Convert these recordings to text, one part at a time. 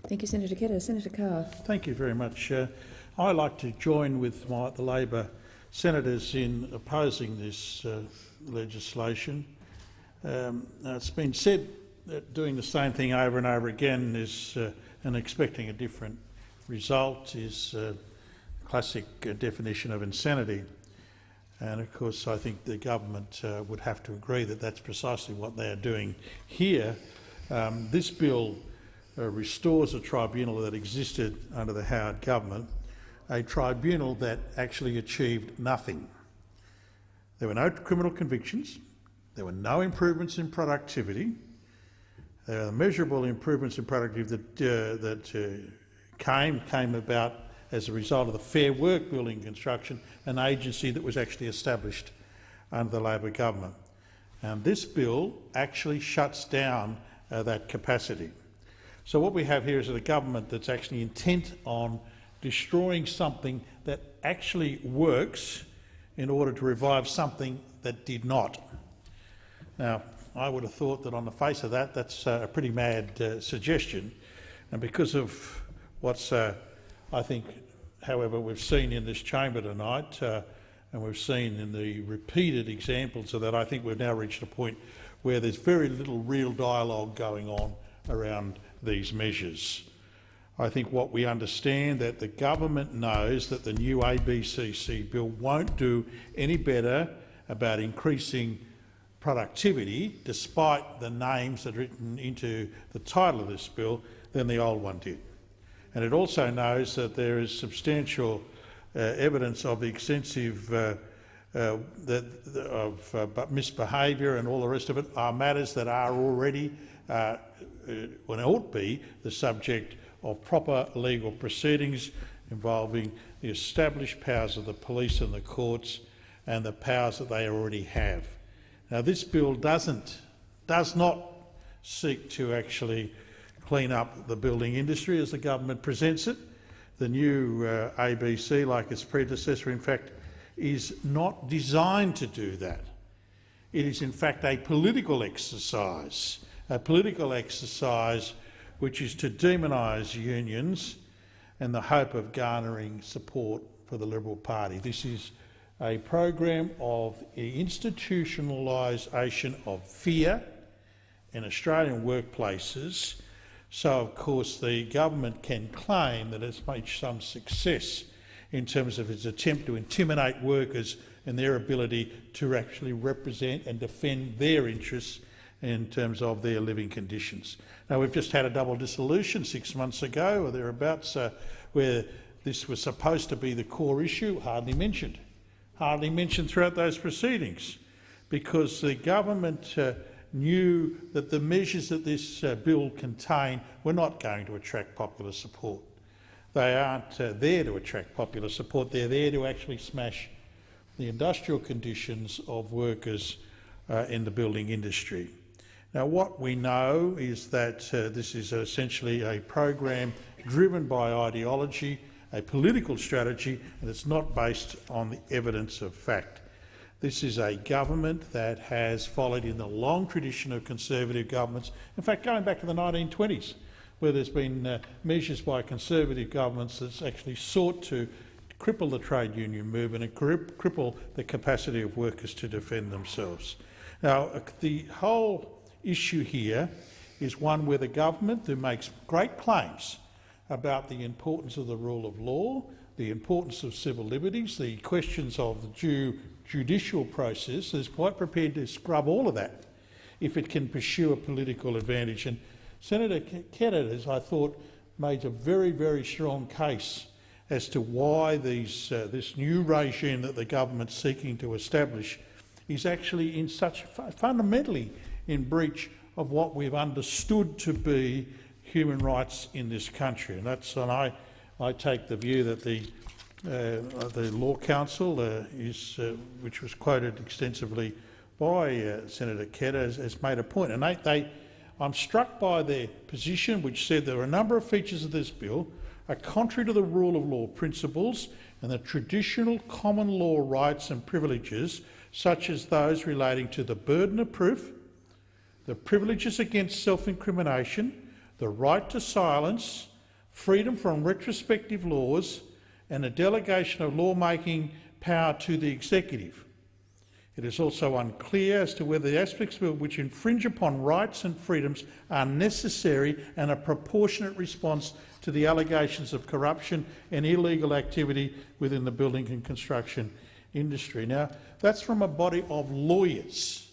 Thank you, Senator Ketter. Senator Carr. Thank you very much. I'd like to join with the Labor senators in opposing this legislation. It's been said that doing the same thing over and over again is and expecting a different result is a classic definition of insanity. And of course I think the government would have to agree that that's precisely what they are doing here. This bill restores a tribunal that existed under the Howard government, a tribunal that actually achieved nothing. There were no criminal convictions, there were no improvements in productivity, there were measurable improvements in productivity that came about as a result of the Fair Work Building Construction, an agency that was actually established under the Labor government. And this bill actually shuts down that capacity. So what we have here is a government that's actually intent on destroying something that actually works in order to revive something that did not. Now, I would have thought that on the face of that, that's a pretty mad suggestion. And because of what's, I think, however, we've seen in this chamber tonight, and we've seen in the repeated examples of that, I think we've now reached a point where there's very little real dialogue going on around these measures. I think what we understand that the government knows that the new ABCC bill won't do any better about increasing productivity, despite the names that are written into the title of this bill, than the old one did. And it also knows that there is substantial evidence of extensive misbehaviour and all the rest of it are matters that are already when it ought to be the subject of proper legal proceedings involving the established powers of the police and the courts and the powers that they already have. Now, this bill does not seek to actually clean up the building industry as the government presents it. The new ABC, like its predecessor, in fact, is not designed to do that. It is in fact a political exercise which is to demonise unions in the hope of garnering support for the Liberal Party. This is a program of institutionalisation of fear in Australian workplaces, so of course the government can claim that it's made some success in terms of its attempt to intimidate workers and their ability to actually represent and defend their interests in terms of their living conditions. Now, we've just had a double dissolution 6 months ago or thereabouts where this was supposed to be the core issue, hardly mentioned throughout those proceedings, because the government knew that the measures that this bill contained were not going to attract popular support. They aren't there to attract popular support, they're there to actually smash the industrial conditions of workers in the building industry. Now, what we know is that this is essentially a program driven by ideology, a political strategy, and it's not based on the evidence of fact. This is a government that has followed in the long tradition of Conservative governments, in fact going back to the 1920s, where there's been measures by Conservative governments that's actually sought to cripple the trade union movement and cripple the capacity of workers to defend themselves. Now, the whole issue here is one where the government, who makes great claims about the importance of the rule of law, the importance of civil liberties, the questions of the judicial process, is quite prepared to scrub all of that if it can pursue a political advantage. And Senator Ketter, I thought, made a very, very strong case as to why this new regime that the government's seeking to establish is actually in such fundamentally in breach of what we've understood to be human rights in this country. And I take the view that the Law Council, which was quoted extensively by Senator Ketter, has made a point. And I'm struck by their position, which said there are a number of features of this bill are contrary to the rule of law principles and the traditional common law rights and privileges, such as those relating to the burden of proof, the privileges against self-incrimination, the right to silence, freedom from retrospective laws, and a delegation of lawmaking power to the executive. It is also unclear as to whether the aspects of the bill which infringe upon rights and freedoms are necessary and a proportionate response to the allegations of corruption and illegal activity within the building and construction industry. Now, that's from a body of lawyers.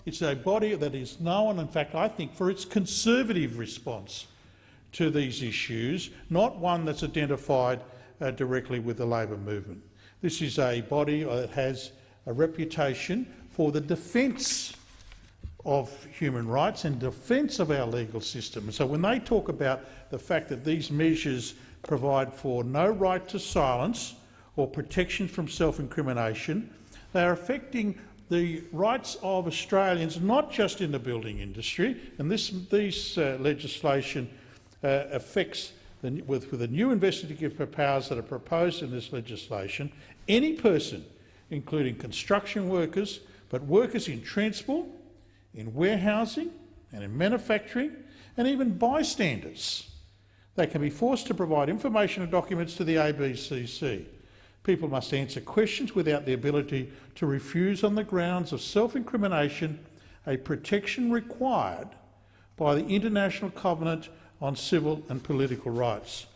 It's a body that is known, in fact, I think, for its conservative response to these issues, not one that's identified directly with the Labor movement. This is a body that has a reputation for the defence of human rights and defence of our legal system. And so when they talk about the fact that these measures provide for no right to silence or protection from self-incrimination, they are affecting the rights of Australians, not just in the building industry, and this legislation affects, with the new investigative powers that are proposed in this legislation, any person, including construction workers, but workers in transport, in warehousing and in manufacturing, and even bystanders. They can be forced to provide information and documents to the ABCC. People must answer questions without the ability to refuse on the grounds of self-incrimination, a protection required by the International Covenant on Civil and Political Rights.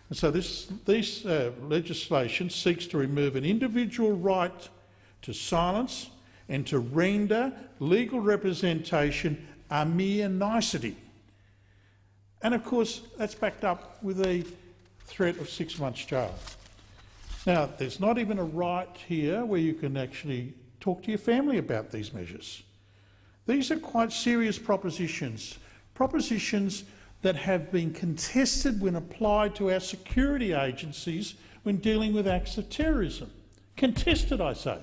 And so this legislation seeks to remove an individual right to silence and to render legal representation a mere nicety. And of course, that's backed up with a threat of 6 months' jail. Now, there's not even a right here where you can actually talk to your family about these measures. These are quite serious propositions that have been contested when applied to our security agencies when dealing with acts of terrorism. Contested, I say.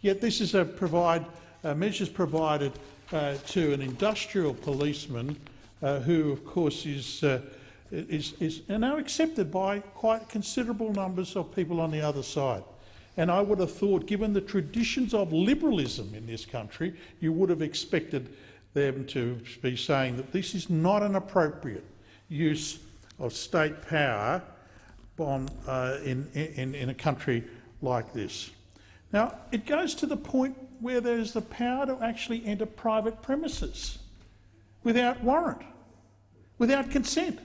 Yet this is measures provided to an industrial policeman who, of course, is now accepted by quite considerable numbers of people on the other side. And I would have thought, given the traditions of liberalism in this country, you would have expected them to be saying that this is not an appropriate use of state power in a country like this. Now, it goes to the point where there's the power to actually enter private premises without warrant, without consent.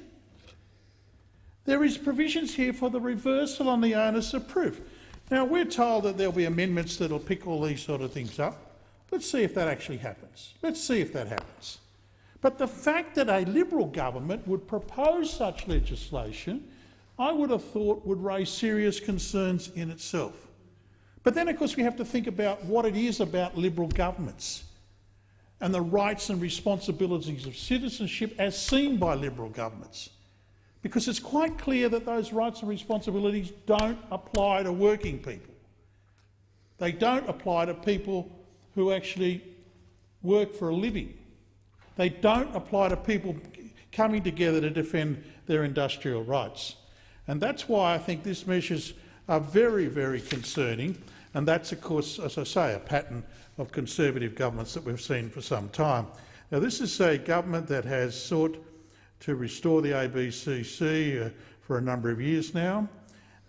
There is provisions here for the reversal on the onus of proof. Now, we're told that there'll be amendments that'll pick all these sort of things up. Let's see if that actually happens. Let's see if that happens. But the fact that a Liberal government would propose such legislation, I would have thought would raise serious concerns in itself. But then, of course, we have to think about what it is about Liberal governments and the rights and responsibilities of citizenship as seen by Liberal governments. Because it's quite clear that those rights and responsibilities don't apply to working people. They don't apply to people who actually work for a living. They don't apply to people coming together to defend their industrial rights. And that's why I think these measures are very, very concerning. And that's, of course, as I say, a pattern of Conservative governments that we've seen for some time. Now, this is a government that has sought to restore the ABCC for a number of years now.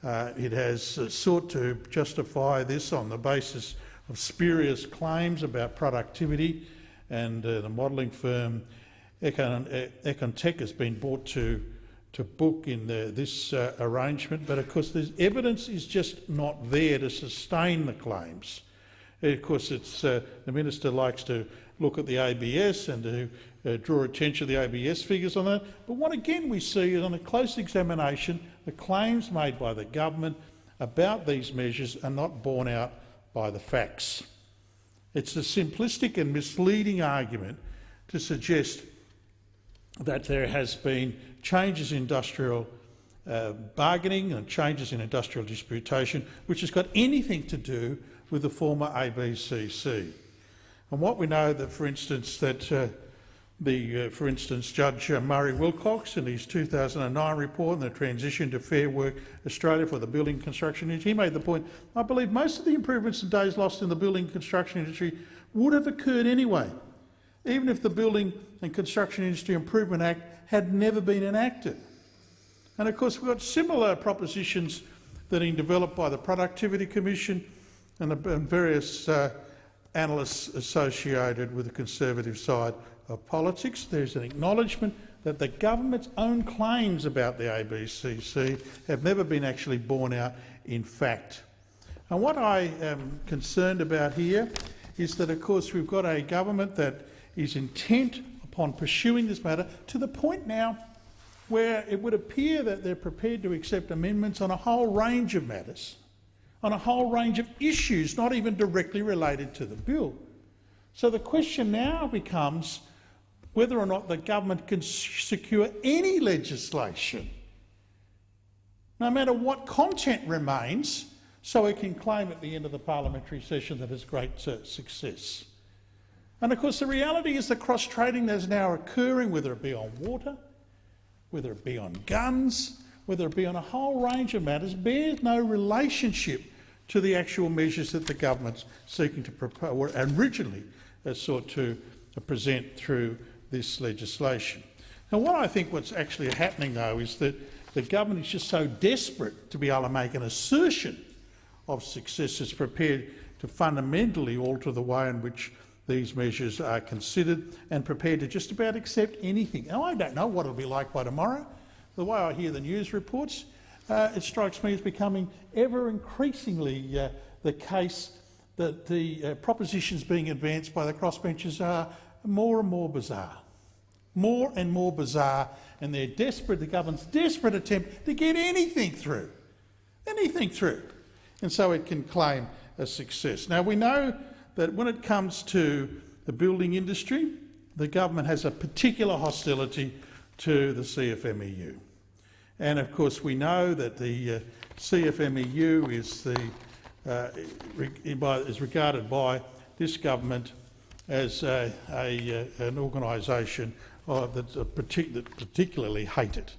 It has sought to justify this on the basis of spurious claims about productivity, and the modelling firm Econtech has been brought to book in this arrangement. But of course, the evidence is just not there to sustain the claims. Of course, the minister likes to look at the ABS and to draw attention to the ABS figures on that. But what again we see is, on a close examination, the claims made by the government about these measures are not borne out by the facts. It's a simplistic and misleading argument to suggest that there has been changes in industrial bargaining and changes in industrial disputation which has got anything to do with the former ABCC. And what we know that, for instance, Judge Murray Wilcox, in his 2009 report on the Transition to Fair Work Australia for the building construction industry, he made the point, I believe most of the improvements and days lost in the building construction industry would have occurred anyway, even if the Building and Construction Industry Improvement Act had never been enacted. And of course we've got similar propositions that are being developed by the Productivity Commission and various analysts associated with the conservative side of politics. There's an acknowledgement that the government's own claims about the ABCC have never been actually borne out in fact. And what I am concerned about here is that, of course, we've got a government that is intent upon pursuing this matter to the point now where it would appear that they're prepared to accept amendments on a whole range of matters, on a whole range of issues not even directly related to the bill. So the question now becomes whether or not the government can secure any legislation, no matter what content remains, so it can claim at the end of the parliamentary session that it's great success. And of course the reality is the cross-trading that is now occurring, whether it be on water, whether it be on guns, whether it be on a whole range of matters, bears no relationship to the actual measures that the government's seeking to propose, or originally sought to present through this legislation. Now what I think what's actually happening though is that the government is just so desperate to be able to make an assertion of success it's prepared to fundamentally alter the way in which these measures are considered and prepared to just about accept anything. Now I don't know what it'll be like by tomorrow. The way I hear the news reports, it strikes me as becoming ever increasingly the case that the propositions being advanced by the crossbenchers are more and more bizarre. More and more bizarre, and they're desperate, the government's desperate attempt to get anything through, and so it can claim a success. Now we know that when it comes to the building industry, the government has a particular hostility to the CFMEU. And of course we know that the CFMEU is regarded by this government as an organisation that's particularly hated.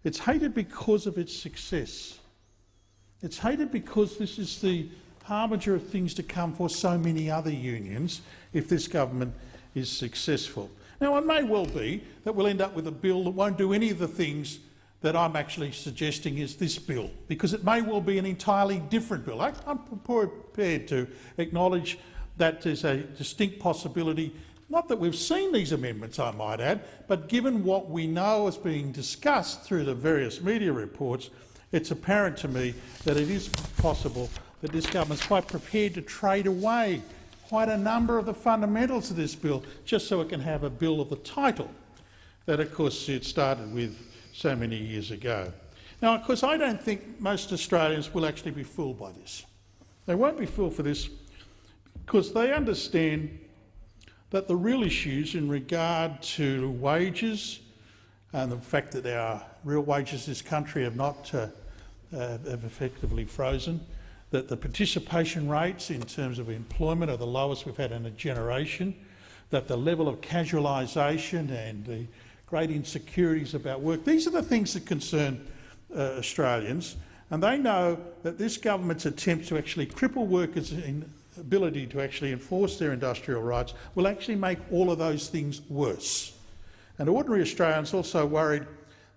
It's hated because of its success. It's hated because this is the harbinger of things to come for so many other unions if this government is successful. Now it may well be that we'll end up with a bill that won't do any of the things that I'm actually suggesting is this bill, because it may well be an entirely different bill. I'm prepared to acknowledge that there's a distinct possibility, not that we've seen these amendments I might add, but given what we know is being discussed through the various media reports, it's apparent to me that it is possible that this government's quite prepared to trade away quite a number of the fundamentals of this bill just so it can have a bill of the title that, of course, it started with so many years ago. Now, of course, I don't think most Australians will actually be fooled by this. They won't be fooled for this because they understand that the real issues in regard to wages and the fact that our real wages in this country have not have effectively frozen, that the participation rates in terms of employment are the lowest we've had in a generation, that the level of casualisation and the great insecurities about work, these are the things that concern Australians, and they know that this government's attempt to actually cripple workers' ability to actually enforce their industrial rights will actually make all of those things worse. And ordinary Australians also worried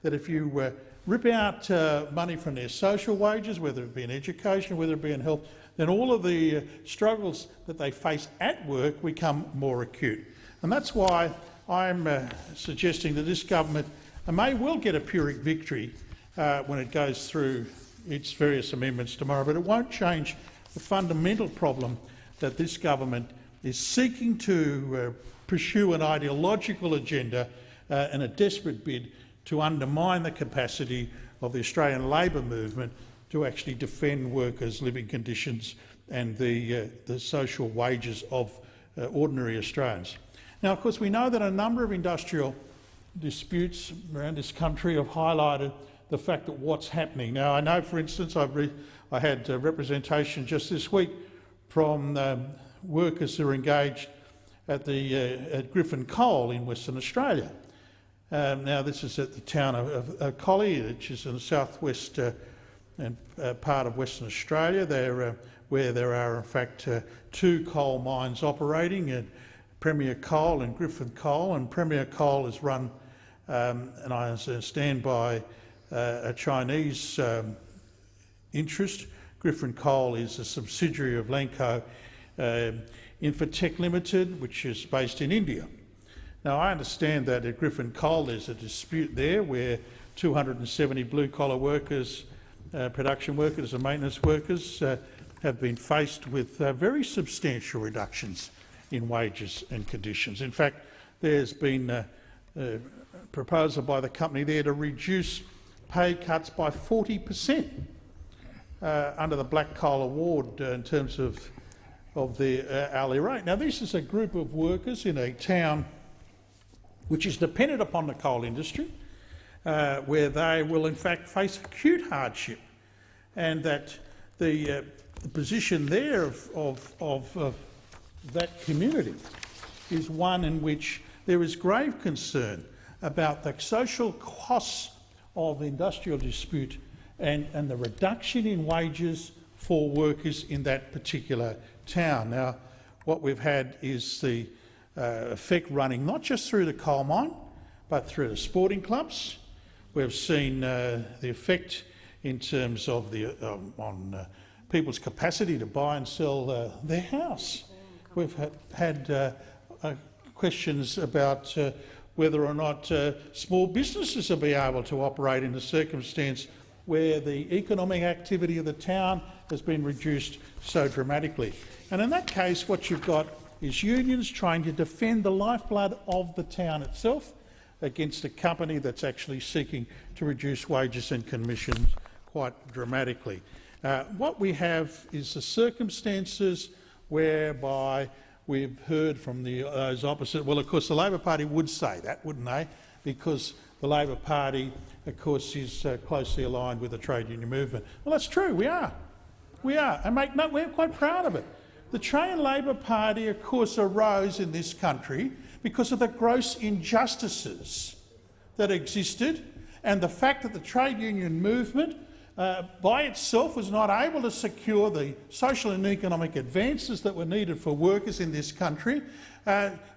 that if you rip out money from their social wages, whether it be in education, whether it be in health, then all of the struggles that they face at work become more acute. And that's why I'm suggesting that this government may well get a Pyrrhic victory when it goes through its various amendments tomorrow, but it won't change the fundamental problem that this government is seeking to pursue an ideological agenda and a desperate bid to undermine the capacity of the Australian labour movement to actually defend workers' living conditions and the social wages of ordinary Australians. Now, of course, we know that a number of industrial disputes around this country have highlighted the fact that what's happening. Now, I know, for instance, I had representation just this week from workers who are engaged at Griffin Coal in Western Australia. Now, this is at the town of Collie, which is in the southwest part of Western Australia, where there are, in fact, two coal mines operating, at Premier Coal and Griffin Coal, and Premier Coal is run, and I understand, by a Chinese interest. Griffin Coal is a subsidiary of Lanco Infotech Limited, which is based in India. Now, I understand that at Griffin Coal there's a dispute there where 270 blue-collar workers, production workers and maintenance workers have been faced with very substantial reductions in wages and conditions. In fact, there's been a proposal by the company there to reduce pay cuts by 40% under the Black Coal Award in terms of the hourly rate. Now, this is a group of workers in a town which is dependent upon the coal industry, where they will in fact face acute hardship, and that the position there of that community is one in which there is grave concern about the social costs of the industrial dispute and the reduction in wages for workers in that particular town. Now, what we've had is the effect running not just through the coal mine, but through the sporting clubs. We've seen the effect in terms of on people's capacity to buy and sell their house. We've had questions about whether or not small businesses will be able to operate in a circumstance where the economic activity of the town has been reduced so dramatically. And in that case, what you've got is unions trying to defend the lifeblood of the town itself against a company that's actually seeking to reduce wages and commissions quite dramatically. What we have is the circumstances whereby we've heard from those opposite. Well, of course, the Labor Party would say that, wouldn't they? Because the Labor Party, of course, is closely aligned with the trade union movement. Well, that's true. We are. And we're quite proud of it. The Australian Labor Party, of course, arose in this country because of the gross injustices that existed and the fact that the trade union movement by itself was not able to secure the social and economic advances that were needed for workers in this country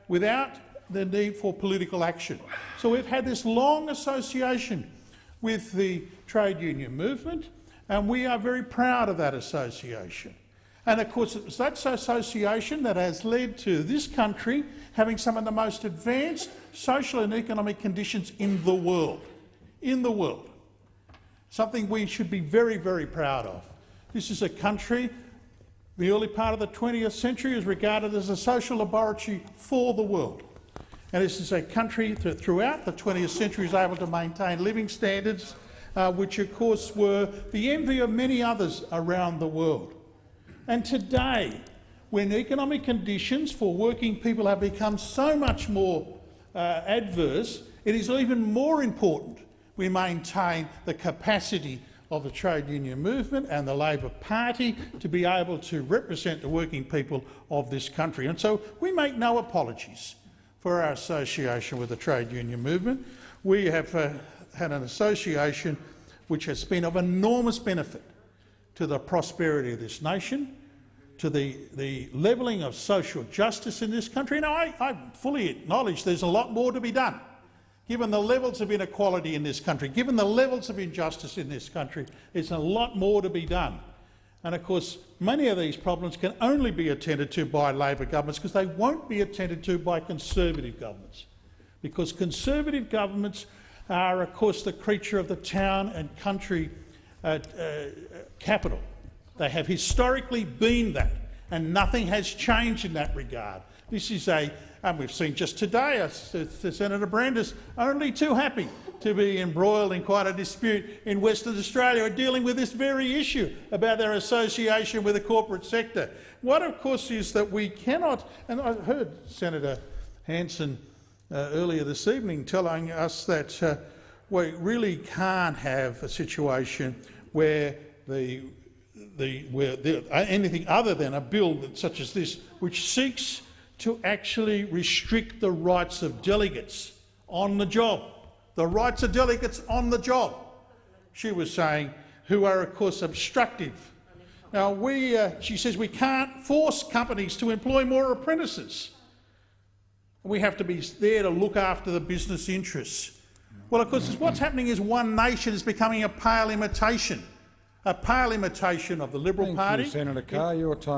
without the need for political action. So we've had this long association with the trade union movement, and we are very proud of that association. And of course it's that association that has led to this country having some of the most advanced social and economic conditions in the world. Something we should be very, very proud of. This is a country, the early part of the 20th century is regarded as a social laboratory for the world. And this is a country that throughout the 20th century is able to maintain living standards which of course were the envy of many others around the world. And today, when economic conditions for working people have become so much more adverse, it is even more important we maintain the capacity of the trade union movement and the Labor Party to be able to represent the working people of this country. And so we make no apologies for our association with the trade union movement. We have had an association which has been of enormous benefit to the prosperity of this nation, to the levelling of social justice in this country. Now, I fully acknowledge there's a lot more to be done. Given the levels of inequality in this country, given the levels of injustice in this country, there's a lot more to be done. And of course, many of these problems can only be attended to by Labor governments because they won't be attended to by Conservative governments. Because Conservative governments are, of course, the creature of the town and country capital. They have historically been that, and nothing has changed in that regard. This is and we've seen just today, Senator Brandis only too happy to be embroiled in quite a dispute in Western Australia dealing with this very issue about their association with the corporate sector. What, of course, is that we cannot, and I heard Senator Hanson earlier this evening telling us that we really can't have a situation where anything other than a bill such as this, which seeks to actually restrict the rights of delegates on the job. The rights of delegates on the job, she was saying, who are, of course, obstructive. Now, she says we can't force companies to employ more apprentices. We have to be there to look after the business interests Well, of course, what's happening is One Nation is becoming a pale imitation of the Liberal Thank Party. you, Senator Carr. Your time.